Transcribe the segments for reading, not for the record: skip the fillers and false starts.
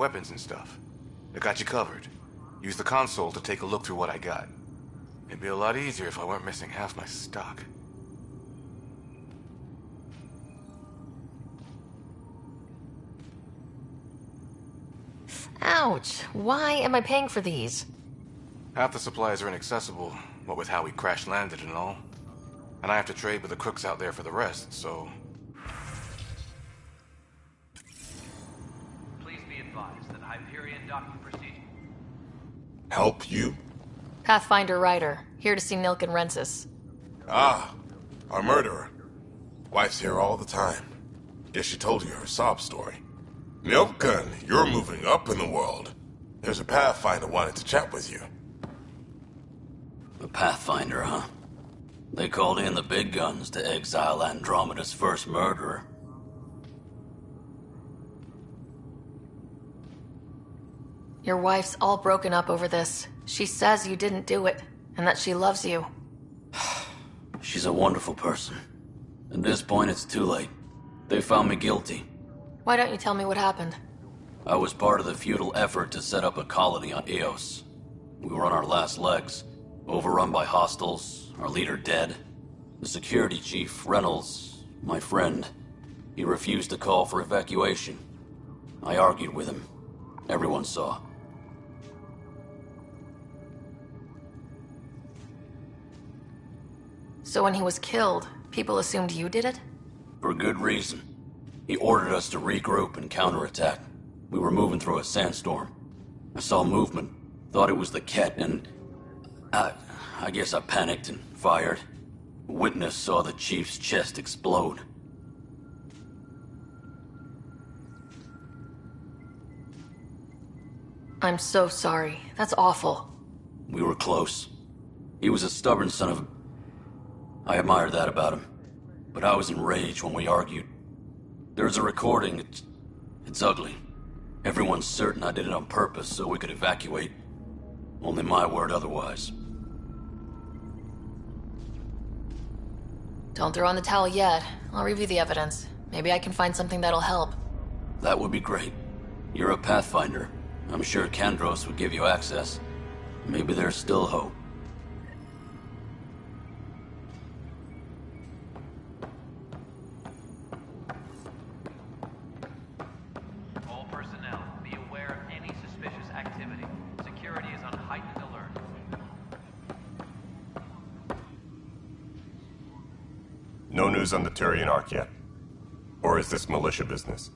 weapons and stuff. I got you covered. Use the console to take a look through what I got. It'd be a lot easier if I weren't missing half my stock. Ouch. Why am I paying for these? Half the supplies are inaccessible, what with how we crash-landed and all. And I have to trade with the crooks out there for the rest, so... Please be advised that Hyperion docking procedure... Help you? Pathfinder Ryder, here to see Nilk and Rensis. Ah, our murderer. Wife's here all the time. Guess she told you her sob story. Nilken, you're moving up in the world. There's a Pathfinder wanted to chat with you. The Pathfinder, huh? They called in the big guns to exile Andromeda's first murderer. Your wife's all broken up over this. She says you didn't do it, and that she loves you. She's a wonderful person. At this point, it's too late. They found me guilty. Why don't you tell me what happened? I was part of the futile effort to set up a colony on Eos. We were on our last legs, overrun by hostiles, our leader dead. The security chief, Reynolds, my friend, he refused to call for evacuation. I argued with him. Everyone saw. So when he was killed, people assumed you did it? For good reason. He ordered us to regroup and counterattack. We were moving through a sandstorm. I saw movement, thought it was the Ket, and... I guess I panicked and fired. A witness saw the chief's chest explode. I'm so sorry. That's awful. We were close. He was a stubborn son of... I admired that about him. But I was enraged when we argued. There's a recording. It's ugly. Everyone's certain I did it on purpose so we could evacuate. Only my word otherwise. Don't throw in the towel yet. I'll review the evidence. Maybe I can find something that'll help. That would be great. You're a Pathfinder. I'm sure Kandros would give you access. Maybe there's still hope. All personnel, be aware of any suspicious activity. Security is on heightened alert. No news on the Turian Ark yet? Or is this militia business?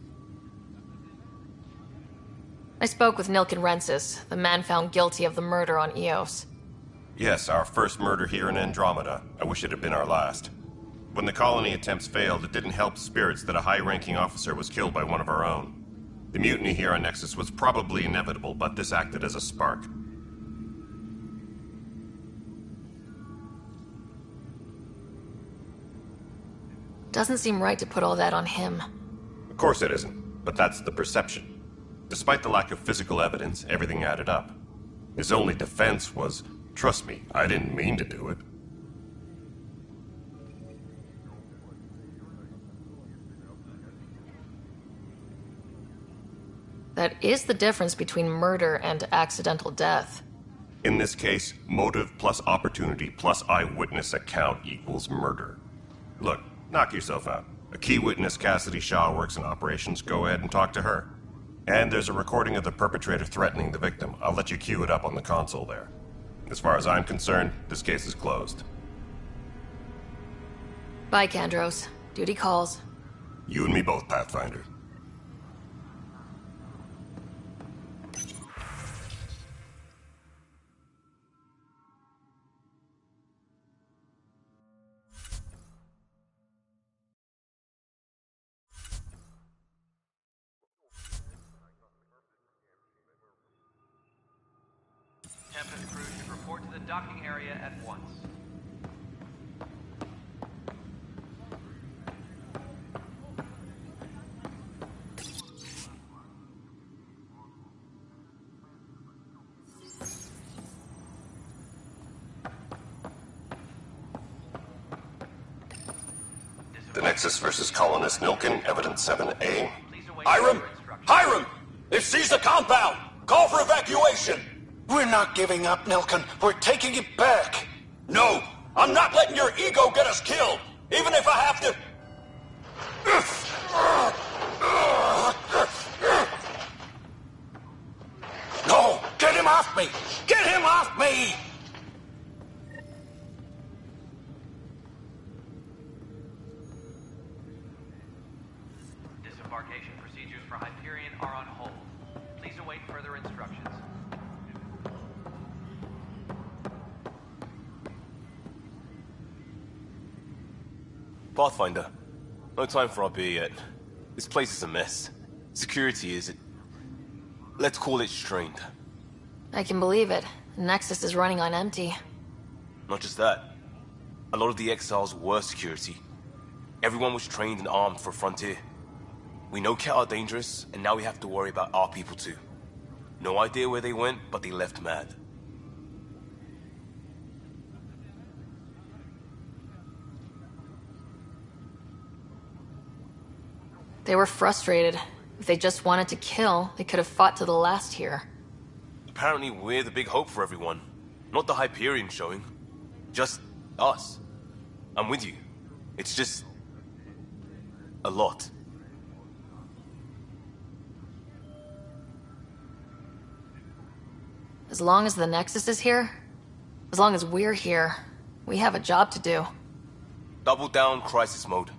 I spoke with Nilk and Rensis, the man found guilty of the murder on Eos. Yes, our first murder here in Andromeda. I wish it had been our last. When the colony attempts failed, it didn't help spirits that a high-ranking officer was killed by one of our own. The mutiny here on Nexus was probably inevitable, but this acted as a spark. Doesn't seem right to put all that on him. Of course it isn't, but that's the perception. Despite the lack of physical evidence, everything added up. His only defense was, trust me, I didn't mean to do it. That is the difference between murder and accidental death. In this case, motive plus opportunity plus eyewitness account equals murder. Look, knock yourself out. A key witness, Cassidy Shaw, works in operations. Go ahead and talk to her. And there's a recording of the perpetrator threatening the victim. I'll let you cue it up on the console there. As far as I'm concerned, this case is closed. Bye, Kandros. Duty calls. You and me both, Pathfinder. Tempest crew should report to the docking area at once. The Nexus versus Colonist Nilken, Evidence 7A. Please await Hiram! further instructions. Hiram! They've seized the compound! Call for evacuation! We're not giving up, Nilkin. We're taking it back. No! I'm not letting your ego get us killed! Even if I have to... No! Get him off me! Get him off me! Disembarkation procedures for Hyperion are on hold. Please await further instructions. Pathfinder, no time for our beer yet. This place is a mess. Security is... let's call it strained. I can believe it. The Nexus is running on empty. Not just that. A lot of the exiles were security. Everyone was trained and armed for Frontier. We know Ket are dangerous, and now we have to worry about our people too. No idea where they went, but they left mad. They were frustrated. If they just wanted to kill, they could have fought to the last here. Apparently we're the big hope for everyone. Not the Hyperion showing. Just us. I'm with you. It's just... a lot. As long as the Nexus is here, as long as we're here, we have a job to do. Double down crisis mode.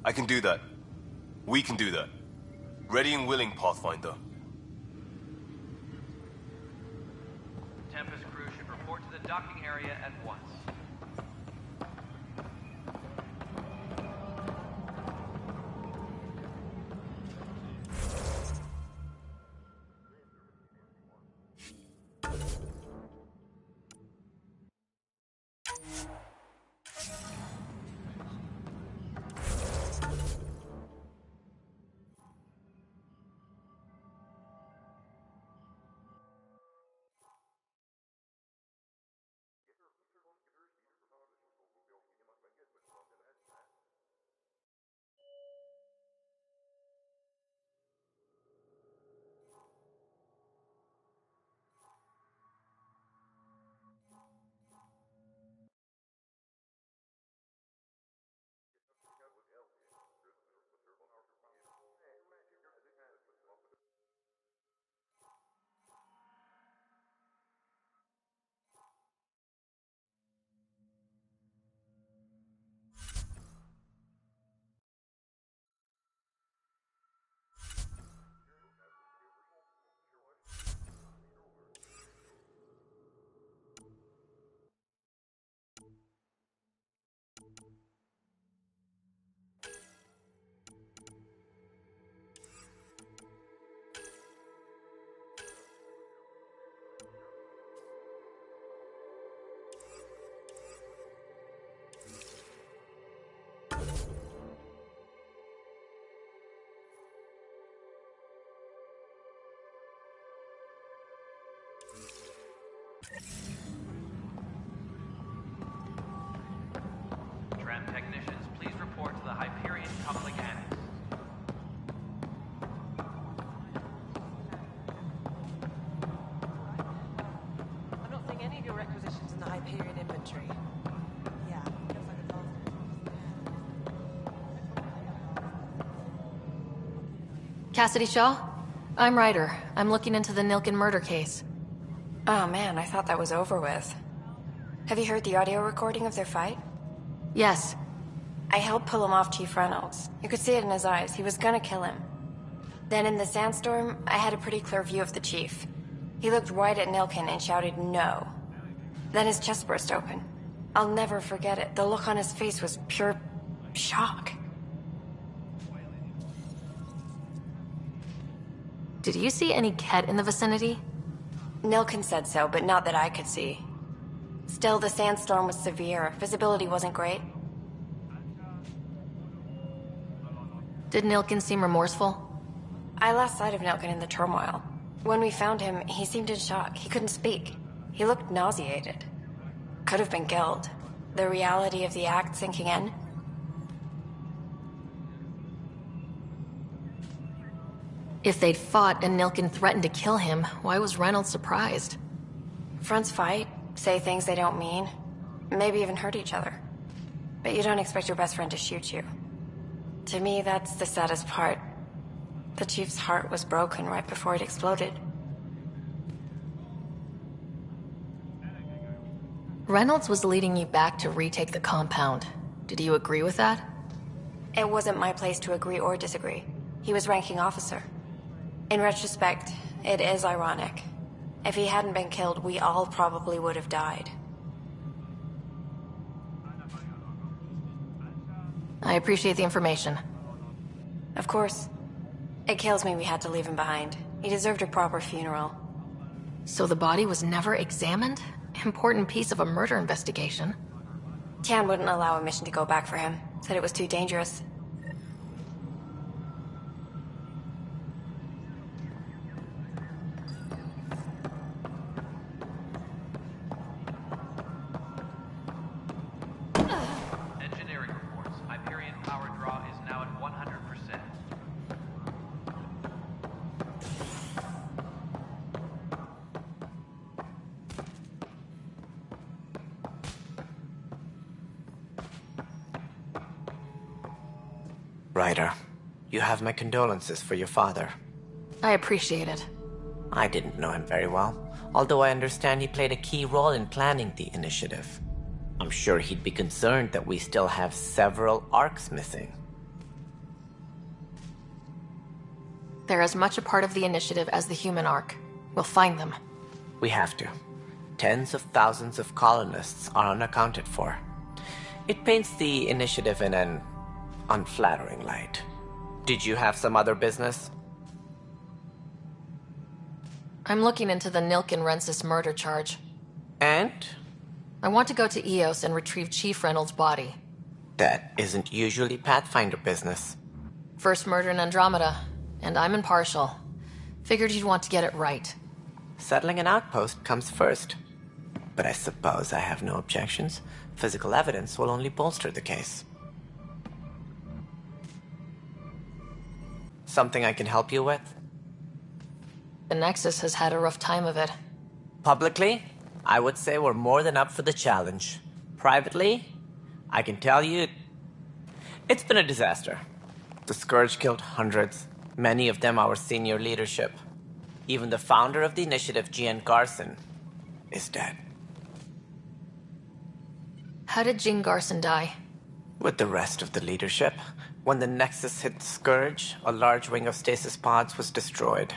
I can do that. We can do that. Ready and willing, Pathfinder. Tempest crew should report to the docking area at once. Tram technicians, please report to the Hyperion Coupling Annex. I'm not seeing any of your requisitions in the Hyperion inventory. Yeah, looks like it's all... Cassidy Shaw? I'm Ryder. I'm looking into the Nilkin murder case. Oh man, I thought that was over with. Have you heard the audio recording of their fight? Yes. I helped pull him off Chief Reynolds. You could see it in his eyes. He was gonna kill him. Then in the sandstorm, I had a pretty clear view of the Chief. He looked right at Nilkin and shouted, "No." Then his chest burst open. I'll never forget it. The look on his face was pure shock. Did you see any Ket in the vicinity? Nilkin said so, but not that I could see. Still, the sandstorm was severe. Visibility wasn't great. Did Nilkin seem remorseful? I lost sight of Nilkin in the turmoil. When we found him, he seemed in shock. He couldn't speak. He looked nauseated. Could have been guilt. The reality of the act sinking in. If they'd fought and Nilkin threatened to kill him, why was Reynolds surprised? Fronts fight, say things they don't mean, maybe even hurt each other. But you don't expect your best friend to shoot you. To me, that's the saddest part. The Chief's heart was broken right before it exploded. Reynolds was leading you back to retake the compound. Did you agree with that? It wasn't my place to agree or disagree. He was ranking officer. In retrospect, it is ironic. If he hadn't been killed, we all probably would have died. I appreciate the information. Of course. It kills me we had to leave him behind. He deserved a proper funeral. So the body was never examined? Important piece of a murder investigation. Tian wouldn't allow a mission to go back for him. Said it was too dangerous. Engineering reports. Hyperion power draw is now at 100%. Ryder, you have my condolences for your father. I appreciate it. I didn't know him very well, although I understand he played a key role in planning the initiative. I'm sure he'd be concerned that we still have several arcs missing. They're as much a part of the initiative as the human arc. We'll find them. We have to. Tens of thousands of colonists are unaccounted for. It paints the initiative in an unflattering light. Did you have some other business? I'm looking into the Nilkin-Rensis murder charge. And? I want to go to EOS and retrieve Chief Reynolds' body. That isn't usually Pathfinder business. First murder in Andromeda, and I'm impartial. Figured you'd want to get it right. Settling an outpost comes first. But I suppose I have no objections. Physical evidence will only bolster the case. Something I can help you with? The Nexus has had a rough time of it. Publicly, I would say we're more than up for the challenge. Privately, I can tell you, it's been a disaster. The Scourge killed hundreds, many of them our senior leadership. Even the founder of the initiative, Gian Garson, is dead. How did Jean Garson die? With the rest of the leadership, when the Nexus hit the Scourge, a large wing of stasis pods was destroyed.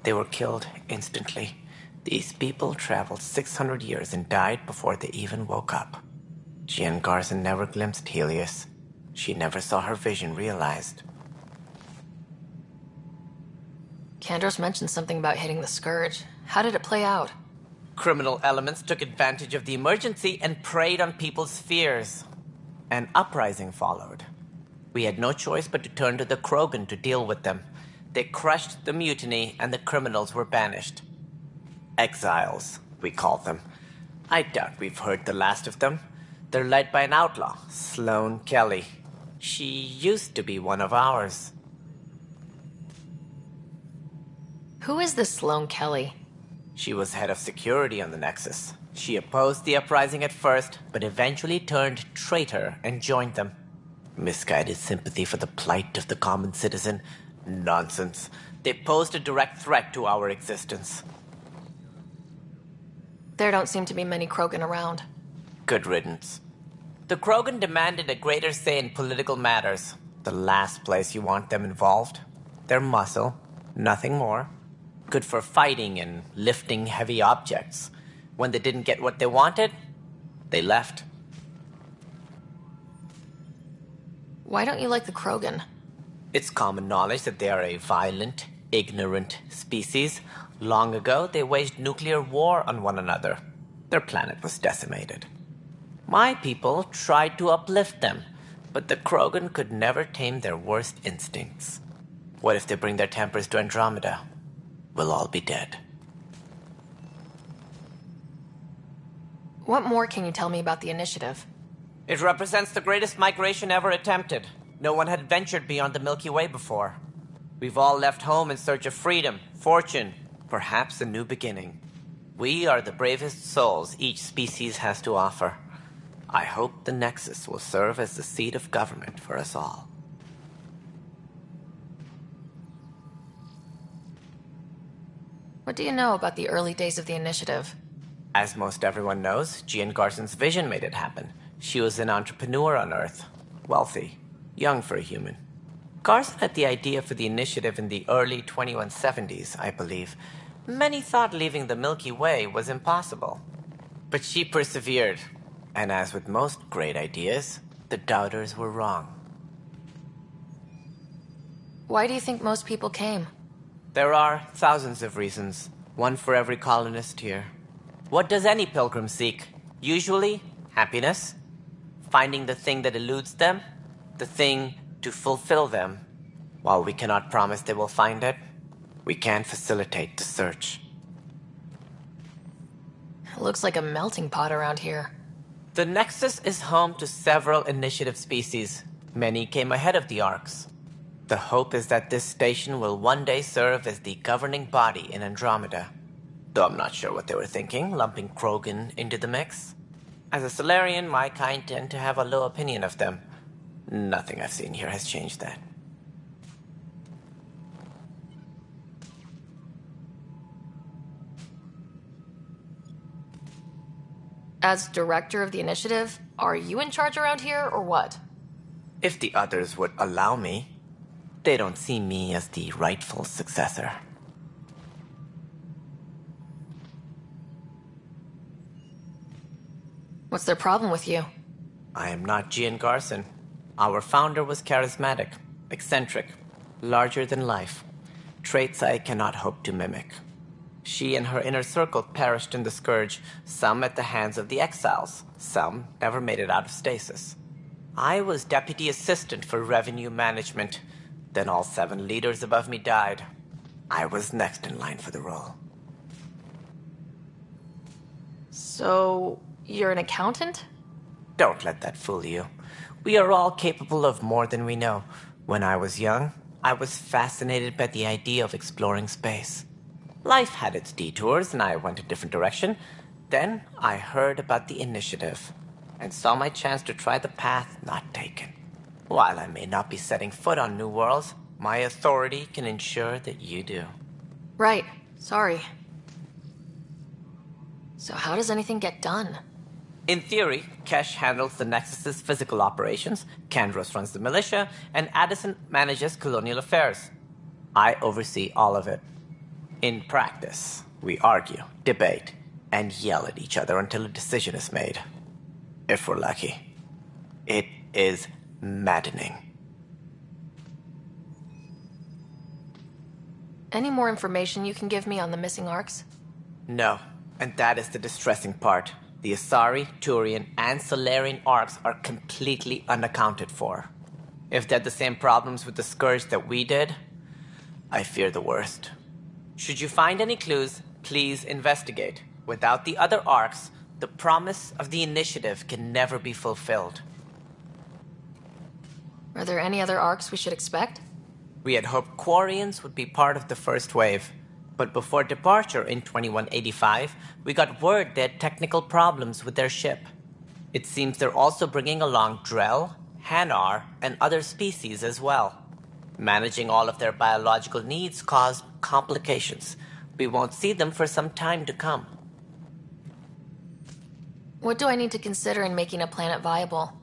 They were killed instantly. These people traveled 600 years and died before they even woke up. Gian Garson never glimpsed Helios. She never saw her vision realized. Kandros mentioned something about hitting the Scourge. How did it play out? Criminal elements took advantage of the emergency and preyed on people's fears. An uprising followed. We had no choice but to turn to the Krogan to deal with them. They crushed the mutiny and the criminals were banished. Exiles, we call them. I doubt we've heard the last of them. They're led by an outlaw, Sloane Kelly. She used to be one of ours. Who is this Sloane Kelly? She was head of security on the Nexus. She opposed the uprising at first, but eventually turned traitor and joined them. Misguided sympathy for the plight of the common citizen? Nonsense. They posed a direct threat to our existence. There don't seem to be many Krogan around. Good riddance. The Krogan demanded a greater say in political matters. The last place you want them involved. They're muscle, nothing more. Good for fighting and lifting heavy objects. When they didn't get what they wanted, they left. Why don't you like the Krogan? It's common knowledge that they are a violent, ignorant species. Long ago, they waged nuclear war on one another. Their planet was decimated. My people tried to uplift them, but the Krogan could never tame their worst instincts. What if they bring their tempers to Andromeda? We'll all be dead. What more can you tell me about the initiative? It represents the greatest migration ever attempted. No one had ventured beyond the Milky Way before. We've all left home in search of freedom, fortune, perhaps a new beginning. We are the bravest souls each species has to offer. I hope the Nexus will serve as the seat of government for us all. What do you know about the early days of the initiative? As most everyone knows, Jean Garson's vision made it happen. She was an entrepreneur on Earth. Wealthy. Young for a human. Garson had the idea for the initiative in the early 2170s, I believe. Many thought leaving the Milky Way was impossible. But she persevered. And as with most great ideas, the doubters were wrong. Why do you think most people came? There are thousands of reasons, one for every colonist here. What does any pilgrim seek? Usually, happiness. Finding the thing that eludes them, the thing to fulfill them. While we cannot promise they will find it, we can facilitate the search. It looks like a melting pot around here. The Nexus is home to several initiative species. Many came ahead of the Arks. The hope is that this station will one day serve as the governing body in Andromeda. Though I'm not sure what they were thinking, lumping Krogan into the mix. As a Solarian, my kind tend to have a low opinion of them. Nothing I've seen here has changed that. As director of the initiative, are you in charge around here, or what? If the others would allow me. They don't see me as the rightful successor. What's their problem with you? I am not Jean Garson. Our founder was charismatic, eccentric, larger than life. Traits I cannot hope to mimic. She and her inner circle perished in the Scourge, some at the hands of the Exiles, some never made it out of stasis. I was deputy assistant for revenue management. Then all 7 leaders above me died. I was next in line for the role. So, you're an accountant? Don't let that fool you. We are all capable of more than we know. When I was young, I was fascinated by the idea of exploring space. Life had its detours, and I went a different direction. Then I heard about the initiative, and saw my chance to try the path not taken. While I may not be setting foot on new worlds, my authority can ensure that you do. Right. Sorry. So how does anything get done? In theory, Kesh handles the Nexus's physical operations, Kandros runs the militia, and Addison manages colonial affairs. I oversee all of it. In practice, we argue, debate, and yell at each other until a decision is made. If we're lucky. It is maddening. Any more information you can give me on the missing Arks? No, and that is the distressing part. The Asari, Turian, and Solarian Arks are completely unaccounted for. If they had the same problems with the Scourge that we did, I fear the worst. Should you find any clues, please investigate. Without the other Arks, the promise of the initiative can never be fulfilled. Are there any other Arks we should expect? We had hoped Quarians would be part of the first wave, but before departure in 2185, we got word they had technical problems with their ship. It seems they're also bringing along Drell, Hanar, and other species as well. Managing all of their biological needs caused complications. We won't see them for some time to come. What do I need to consider in making a planet viable?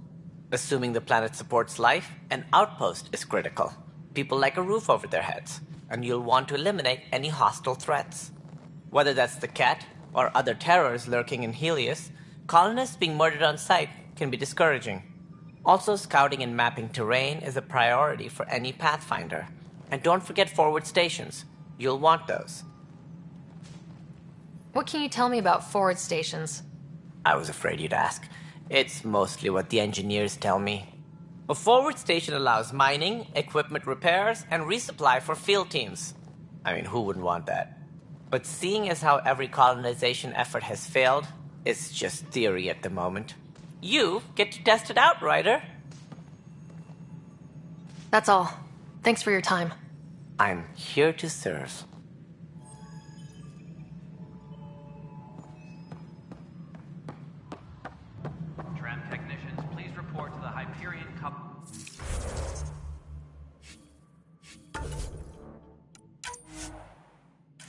Assuming the planet supports life, an outpost is critical. People like a roof over their heads, and you'll want to eliminate any hostile threats. Whether that's the Cat or other terrors lurking in Helios, colonists being murdered on sight can be discouraging. Also, scouting and mapping terrain is a priority for any Pathfinder. And don't forget forward stations. You'll want those. What can you tell me about forward stations? I was afraid you'd ask. It's mostly what the engineers tell me. A forward station allows mining, equipment repairs, and resupply for field teams. I mean, who wouldn't want that? But seeing as how every colonization effort has failed, it's just theory at the moment. You get to test it out, Ryder. That's all. Thanks for your time. I'm here to serve. Tram technicians, please report to the Hyperion Cup.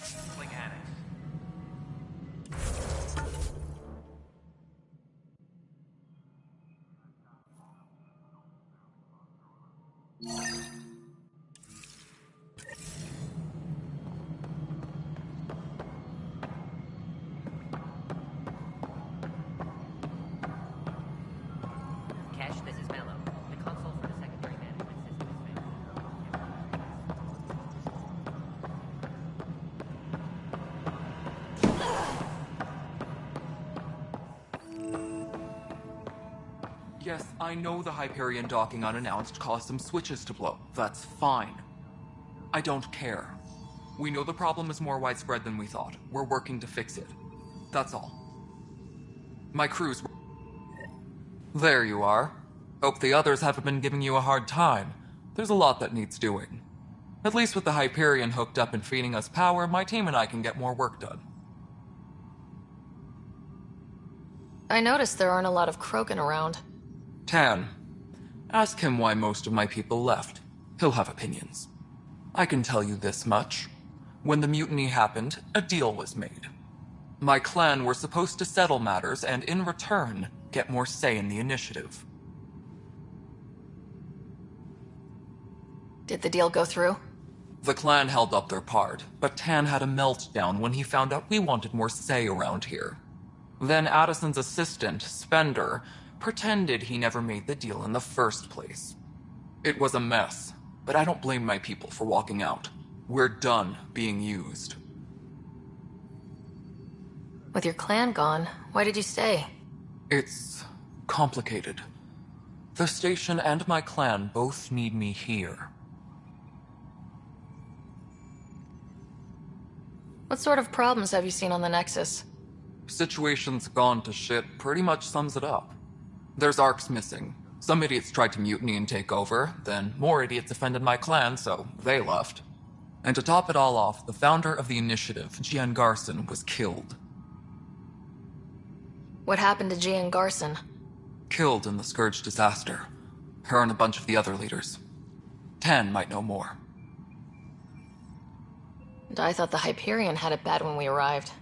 Sling Annex. Cash, this is Mallow. The console for the secondary management system is Yes, I know the Hyperion docking unannounced caused some switches to blow. That's fine. I don't care. We know the problem is more widespread than we thought. We're working to fix it. That's all. My crew's... There you are. Hope the others haven't been giving you a hard time. There's a lot that needs doing. At least with the Hyperion hooked up and feeding us power, my team and I can get more work done. I noticed there aren't a lot of Krogan around. Tan, ask him why most of my people left. He'll have opinions. I can tell you this much. When the mutiny happened, a deal was made. My clan were supposed to settle matters and, in return, get more say in the initiative. Did the deal go through? The clan held up their part, but Tan had a meltdown when he found out we wanted more say around here. Then Addison's assistant, Spender, pretended he never made the deal in the first place. It was a mess, but I don't blame my people for walking out. We're done being used. With your clan gone, why did you stay? It's complicated. The station and my clan both need me here. What sort of problems have you seen on the Nexus? Situation's gone to shit pretty much sums it up. There's arcs missing. Some idiots tried to mutiny and take over, then more idiots offended my clan, so they left. And to top it all off, the founder of the initiative, Gian Garson, was killed. What happened to Gian Garson? Killed in the Scourge disaster. Her and a bunch of the other leaders. Tan might know more. And I thought the Hyperion had it bad when we arrived.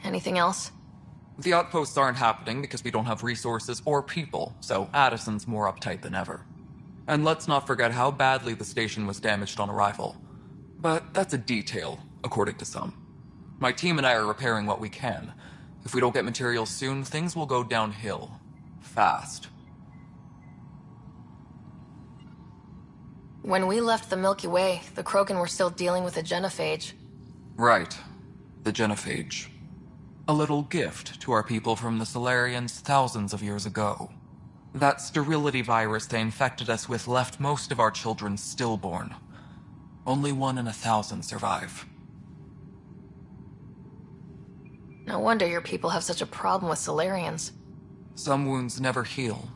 Anything else? The outposts aren't happening because we don't have resources or people, so Addison's more uptight than ever. And let's not forget how badly the station was damaged on arrival. But that's a detail, according to some. My team and I are repairing what we can. If we don't get materials soon, things will go downhill. Fast. When we left the Milky Way, the Krogan were still dealing with a genophage. Right. The genophage. A little gift to our people from the Solarians thousands of years ago. That sterility virus they infected us with left most of our children stillborn. Only 1 in 1,000 survive. No wonder your people have such a problem with Solarians. Some wounds never heal.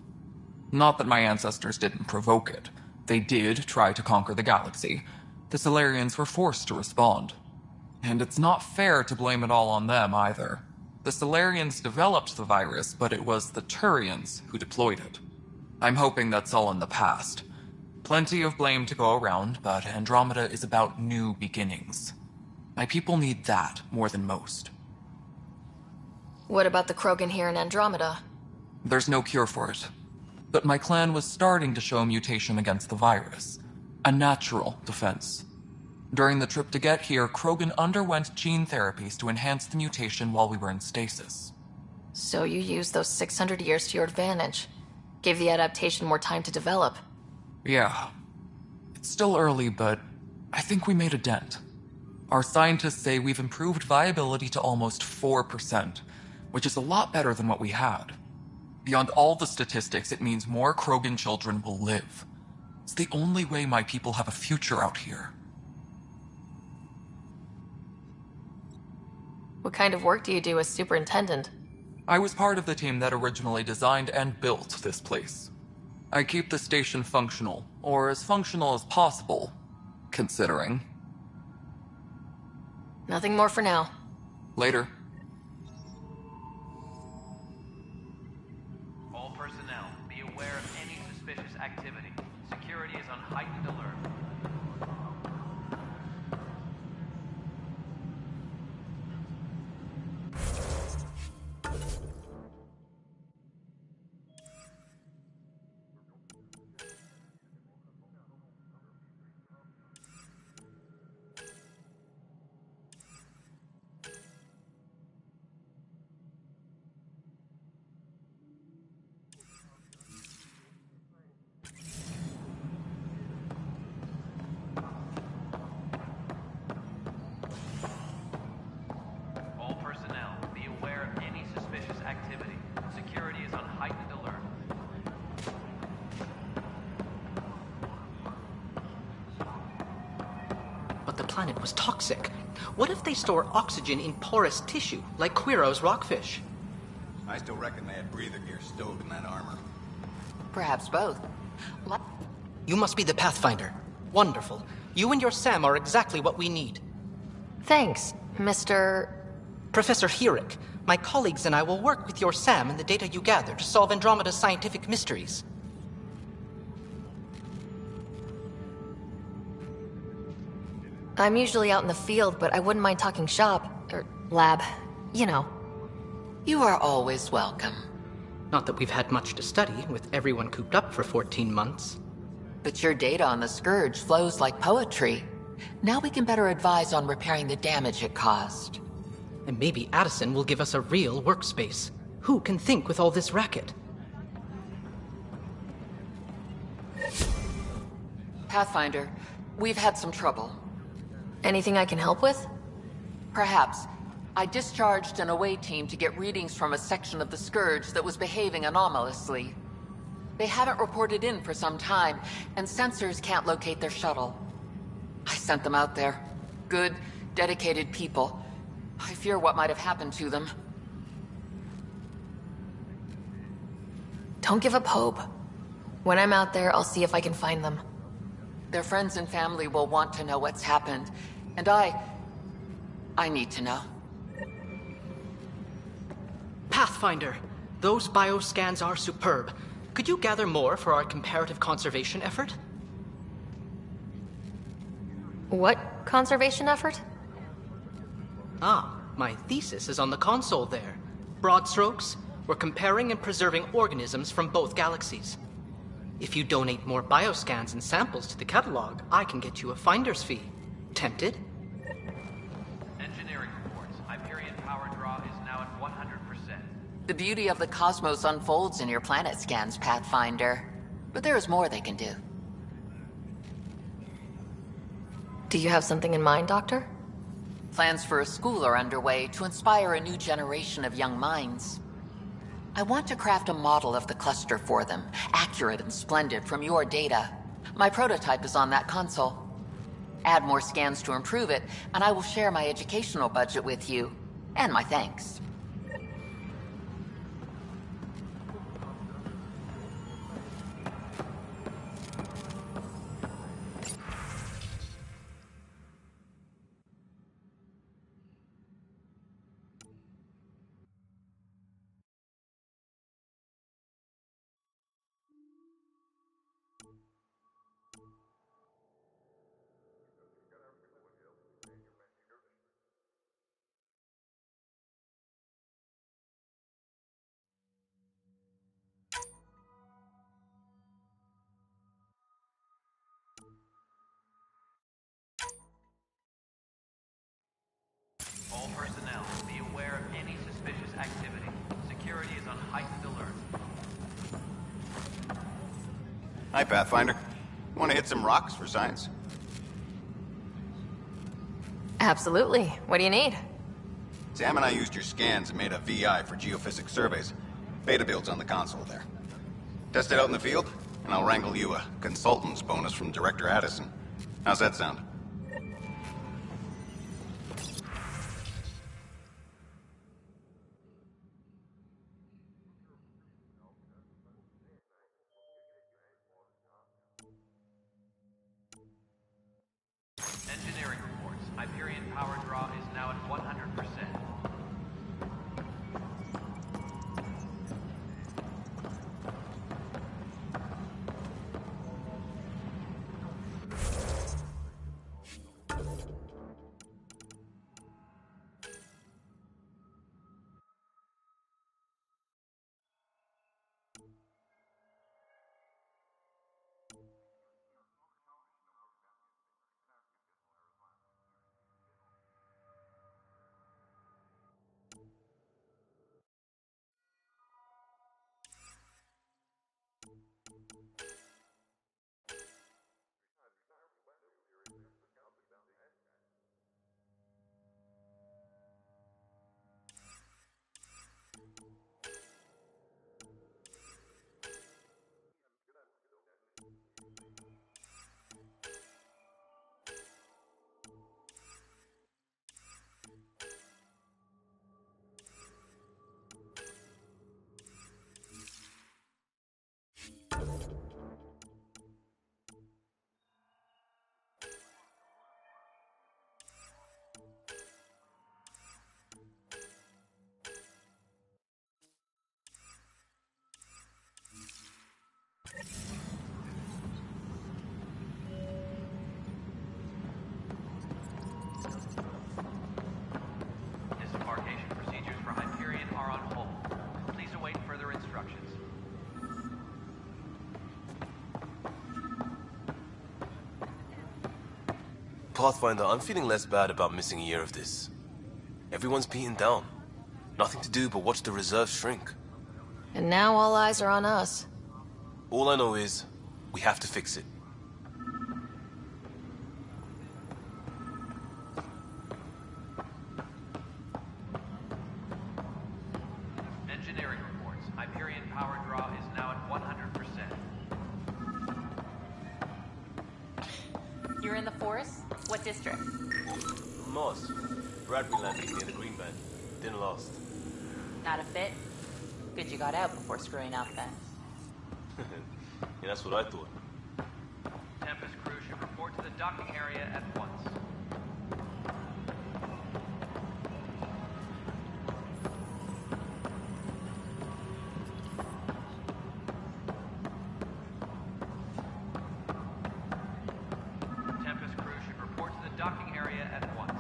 Not that my ancestors didn't provoke it. They did try to conquer the galaxy. The Solarians were forced to respond. And it's not fair to blame it all on them, either. The Solarians developed the virus, but it was the Turians who deployed it. I'm hoping that's all in the past. Plenty of blame to go around, but Andromeda is about new beginnings. My people need that more than most. What about the Krogan here in Andromeda? There's no cure for it. But my clan was starting to show a mutation against the virus. A natural defense. During the trip to get here, Krogan underwent gene therapies to enhance the mutation while we were in stasis. So you used those 600 years to your advantage. Gave the adaptation more time to develop. Yeah. It's still early, but I think we made a dent. Our scientists say we've improved viability to almost 4%, which is a lot better than what we had. Beyond all the statistics, it means more Krogan children will live. It's the only way my people have a future out here. What kind of work do you do as superintendent? I was part of the team that originally designed and built this place. I keep the station functional, or as functional as possible, considering. Nothing more for now. Later. All personnel, be aware of any suspicious activity. Security is on heightened alert. All personnel, be aware of any suspicious activity. Security is on heightened alert. But the planet was toxic. What if they store oxygen in porous tissue, like Quiro's rockfish? I still reckon they had breather gear stowed in that armor. Perhaps both. You must be the Pathfinder. Wonderful. You and your Sam are exactly what we need. Thanks, Mr. Professor Herrick, my colleagues and I will work with your Sam and the data you gather to solve Andromeda's scientific mysteries. I'm usually out in the field, but I wouldn't mind talking shop, or lab, you know. You are always welcome. Not that we've had much to study, with everyone cooped up for 14 months. But your data on the Scourge flows like poetry. Now we can better advise on repairing the damage it caused. And maybe Addison will give us a real workspace. Who can think with all this racket? Pathfinder, we've had some trouble. Anything I can help with? Perhaps. I discharged an away team to get readings from a section of the Scourge that was behaving anomalously. They haven't reported in for some time, and sensors can't locate their shuttle. I sent them out there. Good, dedicated people. I fear what might have happened to them. Don't give up hope. When I'm out there, I'll see if I can find them. Their friends and family will want to know what's happened, and I need to know. Pathfinder, those bioscans are superb. Could you gather more for our comparative conservation effort? What conservation effort? Ah, my thesis is on the console there. Broad strokes, we're comparing and preserving organisms from both galaxies. If you donate more bioscans and samples to the catalog, I can get you a finder's fee. Tempted? Engineering reports. Hyperion power draw is now at 100%. The beauty of the cosmos unfolds in your planet scans, Pathfinder. But there is more they can do. Do you have something in mind, Doctor? Plans for a school are underway to inspire a new generation of young minds. I want to craft a model of the cluster for them, accurate and splendid from your data. My prototype is on that console. Add more scans to improve it, and I will share my educational budget with you, and my thanks. All personnel, be aware of any suspicious activity. Security is on heightened alert. Hi, Pathfinder. Want to hit some rocks for science? Absolutely. What do you need? Sam and I used your scans and made a VI for geophysics surveys. Beta builds on the console there. Test it out in the field, and I'll wrangle you a consultant's bonus from Director Addison. How's that sound? Engineering reports. Hyperion power draw is now instructions. Pathfinder, I'm feeling less bad about missing a year of this. Everyone's beaten down. Nothing to do but watch the reserves shrink. And now all eyes are on us. All I know is, we have to fix it. Engineering reports. Hyperion power draw is now at 100%. You're in the force? What district? Moss. Bradbury landing near the Green Band. Didn't last. Not a fit? Good you got out before screwing up then. Yeah, that's what I thought. Tempest crew should report to the docking area at once. Tempest crew should report to the docking area at once.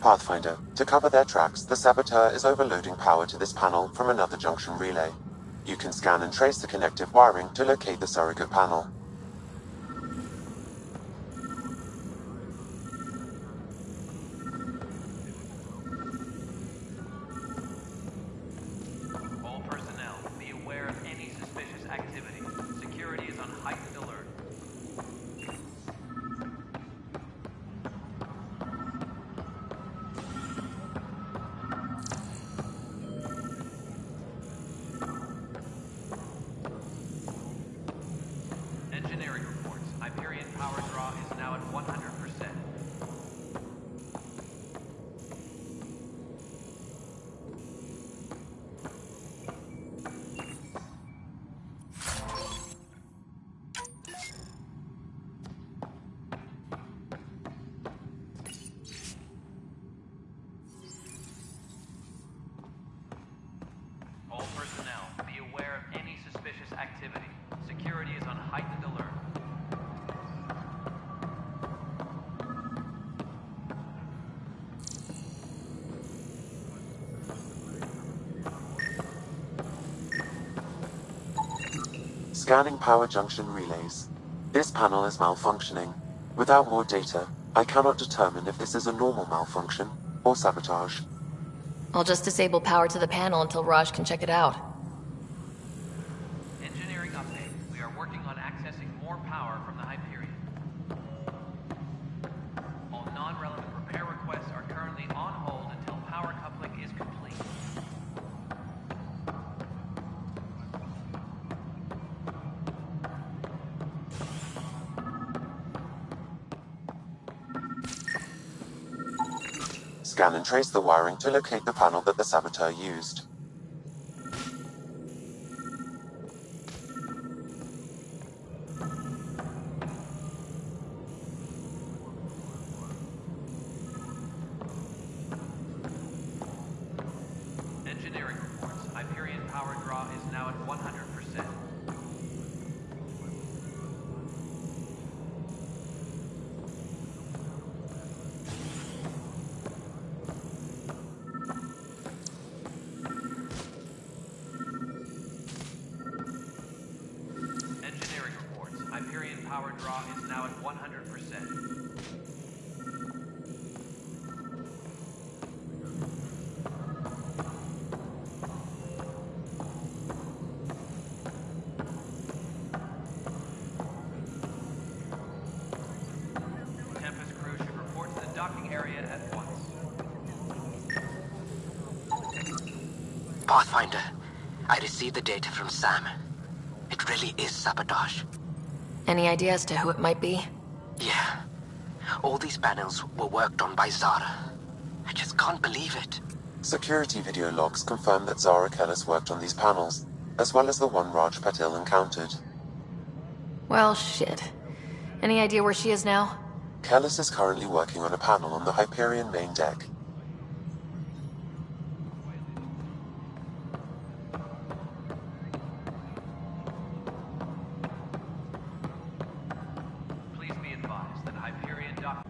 Pathfinder, to cover their tracks, the saboteur is overloading power to this panel from another junction relay. You can scan and trace the connective wiring to locate the surrogate panel. All personnel, be aware of any suspicious activity. Security is on heightened alert. Engineering reports. Hyperion power draw is now at 100%. All personnel, be aware of any suspicious activity. Security is on heightened alert. Scanning power junction relays. This panel is malfunctioning. Without more data, I cannot determine if this is a normal malfunction or sabotage. I'll just disable power to the panel until Raj can check it out. Engineering update. We are working on accessing more power from the Hyperion. All non-relevant repair requests are currently on hold until power coupling is complete. Scan and trace the wiring to locate the panel that the saboteur used. Engineering reports. Hyperion power draw is now at 100%. Engineering reports. Hyperion power draw is now at 100%. Tempest crew should report to the docking area at once. Pathfinder, I received the data from Sam. It really is sabotage. Any idea as to who it might be? Yeah. All these panels were worked on by Zara. I just can't believe it. Security video logs confirm that Zara Kellis worked on these panels, as well as the one Raj Patil encountered. Well, shit. Any idea where she is now? Kellis is currently working on a panel on the Hyperion main deck. Please be advised that Hyperion dock...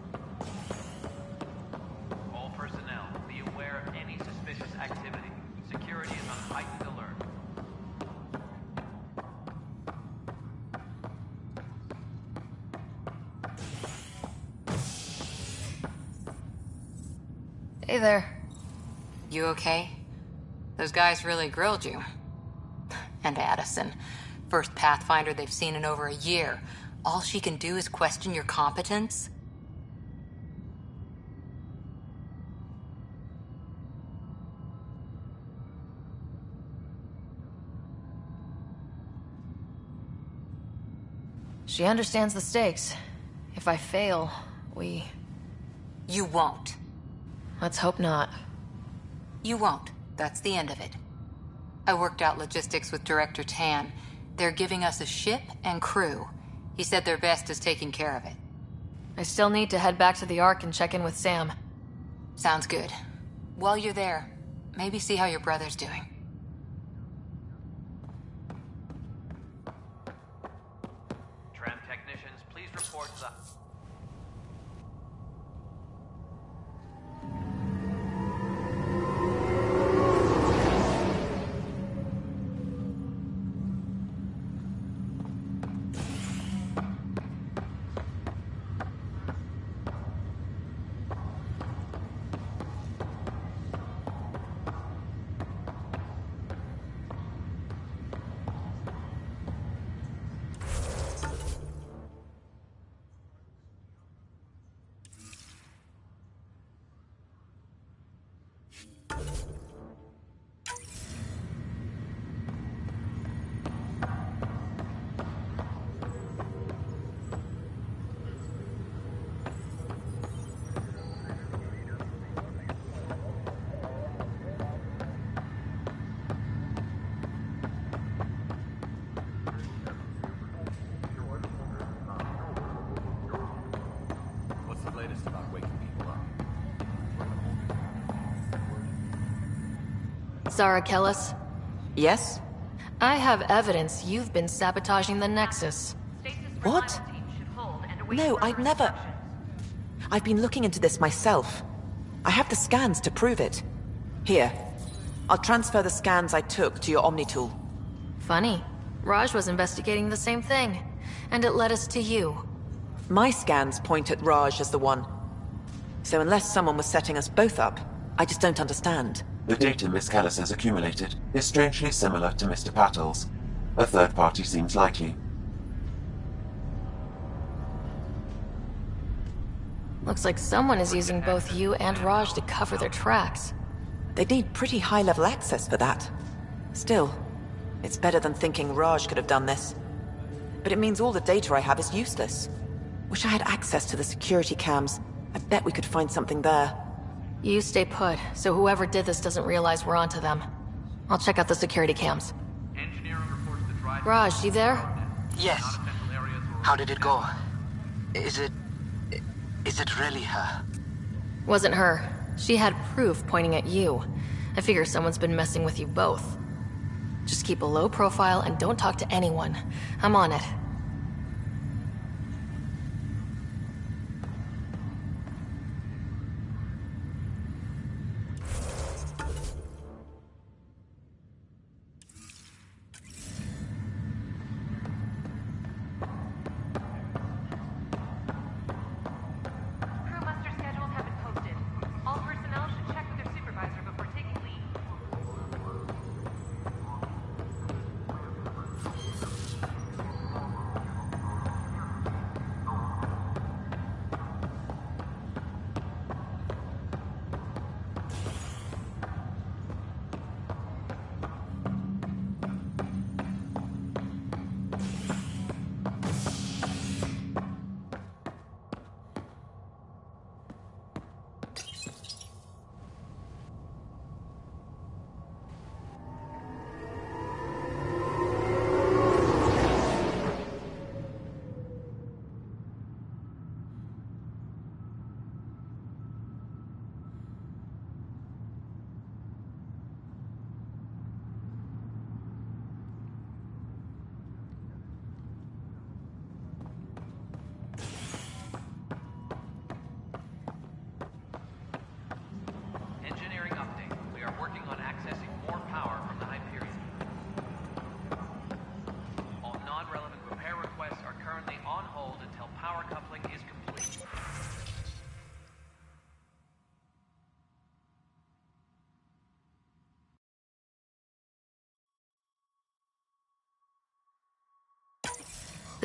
Hey there. You okay? Those guys really grilled you. And Addison. First Pathfinder they've seen in over a year. All she can do is question your competence? She understands the stakes. If I fail, we... You won't. Let's hope not. You won't. That's the end of it. I worked out logistics with Director Tan. They're giving us a ship and crew. He said their best is taking care of it. I still need to head back to the Ark and check in with Sam. Sounds good. While you're there, maybe see how your brother's doing. Tram technicians, please report to the... What's the latest about waking people up? Zara Kellis? Yes? I have evidence you've been sabotaging the Nexus. What? No, I'd never... I've been looking into this myself. I have the scans to prove it. Here. I'll transfer the scans I took to your Omni tool. Funny. Raj was investigating the same thing, and it led us to you. My scans point at Raj as the one. So unless someone was setting us both up, I just don't understand. The data Miss Callis has accumulated is strangely similar to Mr. Patel's. A third party seems likely. Looks like someone is using both you and Raj to cover their tracks. They'd need pretty high-level access for that. Still, it's better than thinking Raj could have done this. But it means all the data I have is useless. Wish I had access to the security cams. I bet we could find something there. You stay put, so whoever did this doesn't realize we're onto them. I'll check out the security cams. Raj, you there? Yes. How did it go? Is it really her? Wasn't her. She had proof pointing at you. I figure someone's been messing with you both. Just keep a low profile and don't talk to anyone. I'm on it.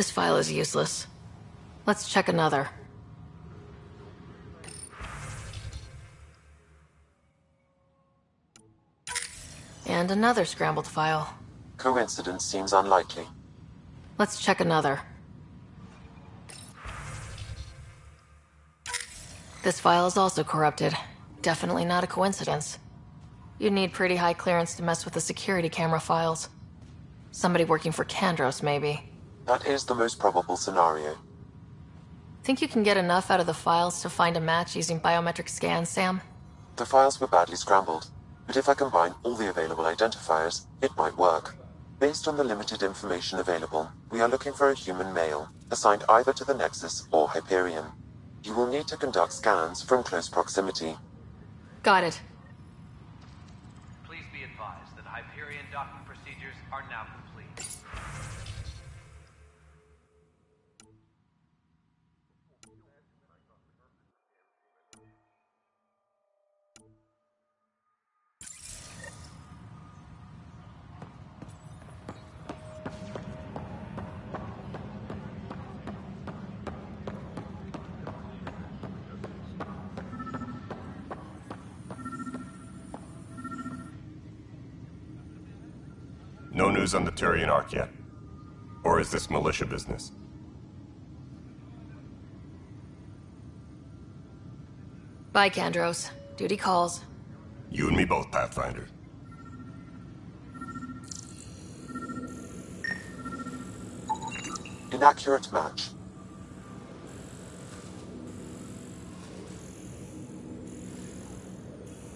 This file is useless. Let's check another. And another scrambled file. Coincidence seems unlikely. Let's check another. This file is also corrupted. Definitely not a coincidence. You'd need pretty high clearance to mess with the security camera files. Somebody working for Kandros, maybe. That is the most probable scenario. Think you can get enough out of the files to find a match using biometric scans, Sam? The files were badly scrambled, but if I combine all the available identifiers, it might work. Based on the limited information available, we are looking for a human male, assigned either to the Nexus or Hyperion. You will need to conduct scans from close proximity. Got it. Please be advised that Hyperion docking procedures are now complete. No news on the Turian Ark yet? Or is this militia business? Bye, Kandros. Duty calls. You and me both, Pathfinder. Inaccurate match.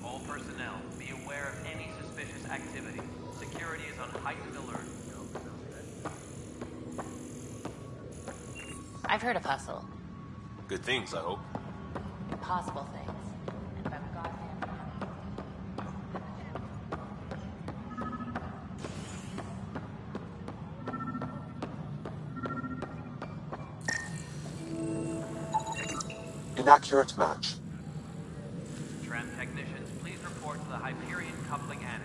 All personnel, be aware of any suspicious activity. Security is on heightened alert. I've heard of Hustle. Good things, I hope. Impossible things. And about goddamn Inaccurate match. Tram technicians, please report to the Hyperion coupling annex.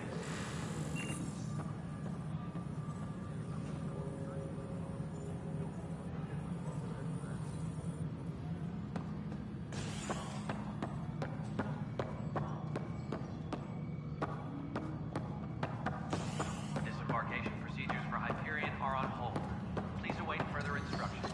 Disembarkation procedures for Hyperion are on hold. Please await further instructions.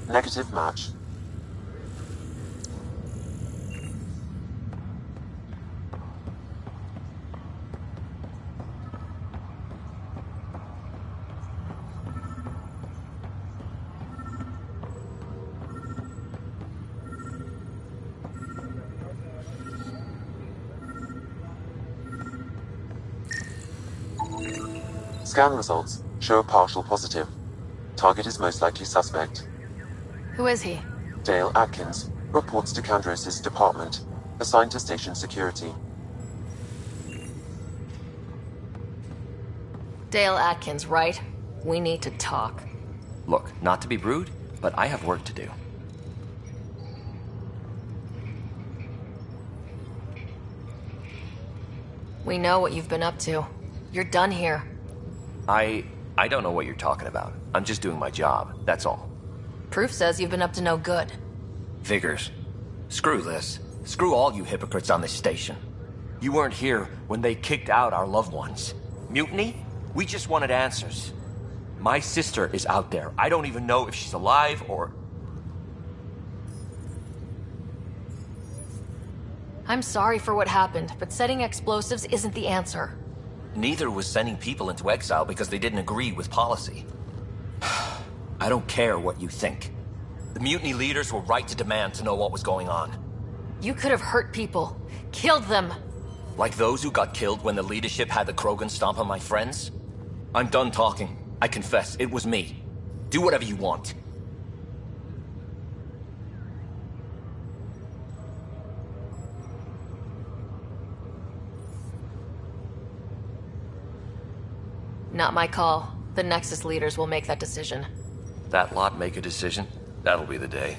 Negative match. Scan results show a partial positive. Target is most likely suspect. Who is he? Dale Atkins reports to Kandros' department, assigned to station security. Dale Atkins, right? We need to talk. Look, not to be rude, but I have work to do. We know what you've been up to. You're done here. I don't know what you're talking about. I'm just doing my job, that's all. Proof says you've been up to no good. Figures. Screw this. Screw all you hypocrites on this station. You weren't here when they kicked out our loved ones. Mutiny? We just wanted answers. My sister is out there. I don't even know if she's alive or... I'm sorry for what happened, but setting explosives isn't the answer. Neither was sending people into exile because they didn't agree with policy. I don't care what you think. The mutiny leaders were right to demand to know what was going on. You could have hurt people. Killed them. Like those who got killed when the leadership had the Krogan stomp on my friends? I'm done talking. I confess, it was me. Do whatever you want. Not my call. The Nexus leaders will make that decision. That lot make a decision? That'll be the day.